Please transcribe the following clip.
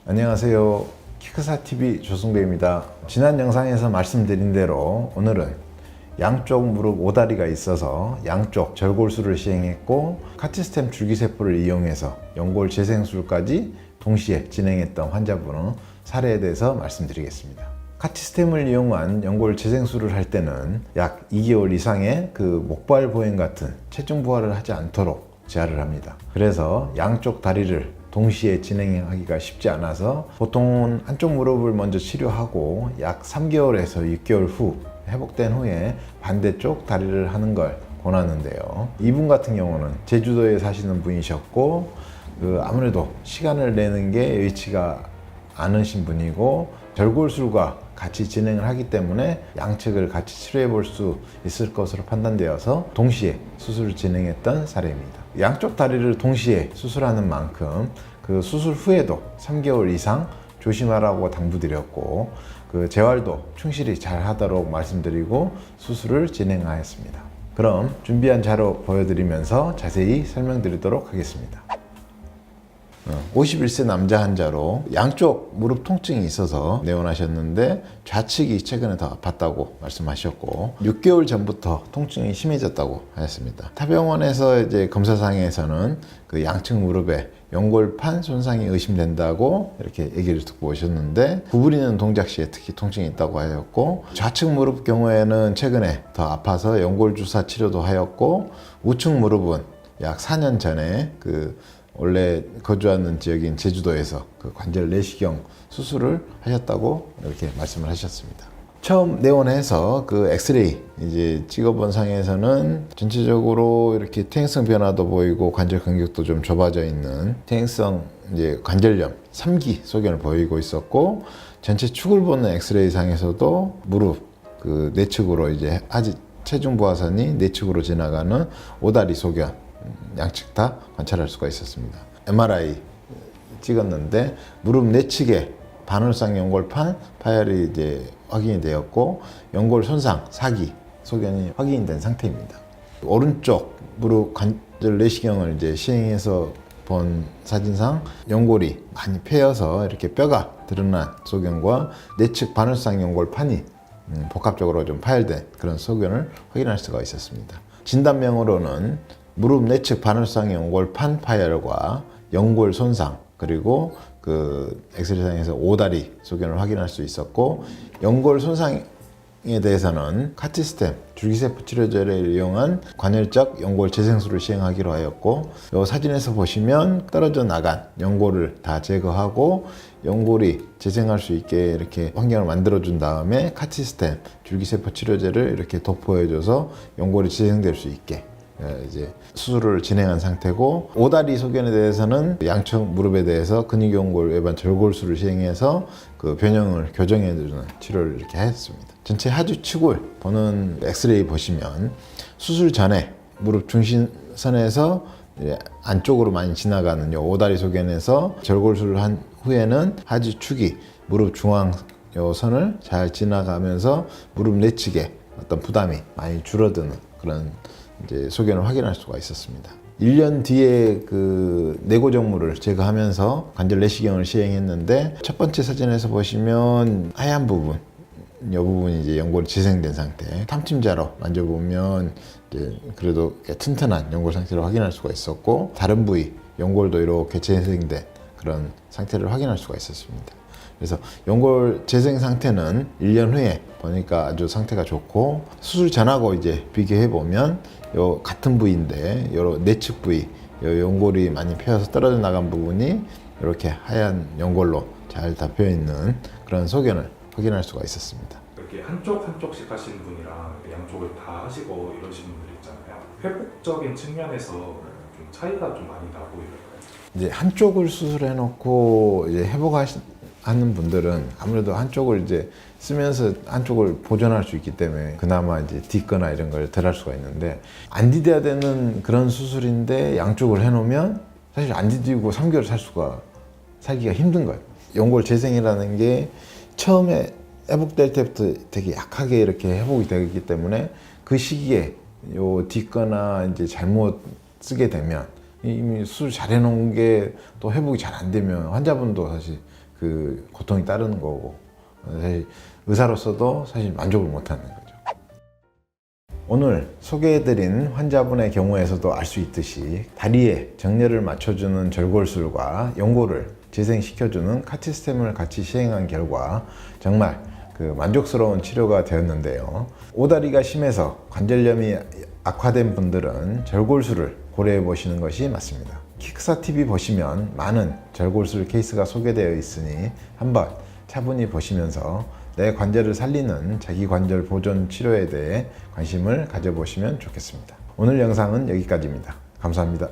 안녕하세요. 키크사TV 조승배입니다. 지난 영상에서 말씀드린 대로 오늘은 양쪽 무릎 오다리가 있어서 양쪽 절골술을 시행했고 카티스템 줄기세포를 이용해서 연골 재생술까지 동시에 진행했던 환자분의 사례에 대해서 말씀드리겠습니다. 카티스템을 이용한 연골 재생술을 할 때는 약 2개월 이상의 그 목발 보행 같은 체중 부하를 하지 않도록 제한을 합니다. 그래서 양쪽 다리를 동시에 진행하기가 쉽지 않아서 보통은 한쪽 무릎을 먼저 치료하고 약 3개월에서 6개월 후 회복된 후에 반대쪽 다리를 하는 걸 권하는데요. 이분 같은 경우는 제주도에 사시는 분이셨고 아무래도 시간을 내는 게 여의치가 않으신 분이고 절골술과 같이 진행을 하기 때문에 양측을 같이 치료해 볼 수 있을 것으로 판단되어서 동시에 수술을 진행했던 사례입니다. 양쪽 다리를 동시에 수술하는 만큼 그 수술 후에도 3개월 이상 조심하라고 당부드렸고 그 재활도 충실히 잘 하도록 말씀드리고 수술을 진행하였습니다. 그럼 준비한 자료 보여드리면서 자세히 설명드리도록 하겠습니다. 51세 남자 환자로 양쪽 무릎 통증이 있어서 내원하셨는데 좌측이 최근에 더 아팠다고 말씀하셨고 6개월 전부터 통증이 심해졌다고 하였습니다. 타병원에서 이제 검사상에서는 그 양측 무릎에 연골판 손상이 의심된다고 이렇게 얘기를 듣고 오셨는데 구부리는 동작 시에 특히 통증이 있다고 하였고 좌측 무릎 경우에는 최근에 더 아파서 연골 주사 치료도 하였고 우측 무릎은 약 4년 전에 원래 거주하는 지역인 제주도에서 그 관절 내시경 수술을 하셨다고 이렇게 말씀을 하셨습니다. 처음 내원해서 그 엑스레이 이제 찍어본 상에서는 전체적으로 이렇게 퇴행성 변화도 보이고 관절 간격도 좀 좁아져 있는 퇴행성 이제 관절염 3기 소견을 보이고 있었고 전체 축을 보는 엑스레이 상에서도 무릎 그 내측으로 이제 아직 체중 부하선이 내측으로 지나가는 오다리 소견 양측 다 관찰할 수가 있었습니다. MRI 찍었는데 무릎 내측에 반월상 연골판 파열이 이제 확인이 되었고 연골 손상 4기 소견이 확인된 상태입니다. 오른쪽 무릎 관절 내시경을 이제 시행해서 본 사진상 연골이 많이 패여서 이렇게 뼈가 드러난 소견과 내측 반월상 연골판이 복합적으로 좀 파열된 그런 소견을 확인할 수가 있었습니다. 진단명으로는 무릎 내측 반월상 연골판 파열과 연골 손상 그리고 그 엑스레이상에서 오다리 소견을 확인할 수 있었고 연골 손상에 대해서는 카티스템 줄기세포 치료제를 이용한 관열적 연골 재생술을 시행하기로 하였고 이 사진에서 보시면 떨어져 나간 연골을 다 제거하고 연골이 재생할 수 있게 이렇게 환경을 만들어 준 다음에 카티스템 줄기세포 치료제를 이렇게 도포해줘서 연골이 재생될 수 있게 이제 수술을 진행한 상태고 오다리 소견에 대해서는 양쪽 무릎에 대해서 근육연골 외반 절골술을 시행해서 그 변형을 교정해주는 치료를 이렇게 했습니다. 전체 하주 치골 보는 엑스레이 보시면 수술 전에 무릎 중심선에서 안쪽으로 많이 지나가는 요 오다리 소견에서 절골술을 한 후에는 하주 축이 무릎 중앙 요 선을 잘 지나가면서 무릎 내측에 어떤 부담이 많이 줄어드는 그런 이제 소견을 확인할 수가 있었습니다. 1년 뒤에 그 내고정물을 제거하면서 관절 내시경을 시행했는데 첫 번째 사진에서 보시면 하얀 부분 이 부분이 이제 연골이 재생된 상태 탐침자로 만져보면 이제 그래도 튼튼한 연골 상태를 확인할 수가 있었고 다른 부위 연골도 이렇게 재생된 그런 상태를 확인할 수가 있었습니다. 그래서 연골 재생 상태는 1년 후에 보니까 아주 상태가 좋고 수술 전하고 이제 비교해 보면 요 같은 부위인데 요 내측 부위 요 연골이 많이 펴서 떨어져 나간 부분이 이렇게 하얀 연골로 잘 덮여 있는 그런 소견을 확인할 수가 있었습니다. 이렇게 한쪽씩 하시는 분이랑 양쪽을 다 하시고 이러시는 분들 있잖아요. 회복적인 측면에서 좀 차이가 좀 많이 나고 이럴까요? 이제 한쪽을 수술해 놓고 이제 하는 분들은 아무래도 한쪽을 이제 쓰면서 한쪽을 보존할 수 있기 때문에 그나마 이제 딛거나 이런 걸 덜 할 수가 있는데 안 디뎌야 되는 그런 수술인데 양쪽을 해놓으면 사실 안 디디고 3개월 살기가 힘든 거예요. 연골 재생이라는 게 처음에 회복될 때부터 되게 약하게 이렇게 회복이 되기 때문에 그 시기에 요 딛거나 이제 잘못 쓰게 되면 이미 수술 잘 해놓은 게 또 회복이 잘 안 되면 환자분도 사실 그 고통이 따르는 거고 사실 의사로서도 사실 만족을 못하는 거죠. 오늘 소개해드린 환자분의 경우에서도 알 수 있듯이 다리에 정렬을 맞춰주는 절골술과 연골을 재생시켜주는 카티스템을 같이 시행한 결과 정말 그 만족스러운 치료가 되었는데요. 오다리가 심해서 관절염이 악화된 분들은 절골술을 고려해 보시는 것이 맞습니다. 킥스타TV 보시면 많은 절골술 케이스가 소개되어 있으니 한번 차분히 보시면서 내 관절을 살리는 자기관절 보존 치료에 대해 관심을 가져보시면 좋겠습니다. 오늘 영상은 여기까지입니다. 감사합니다.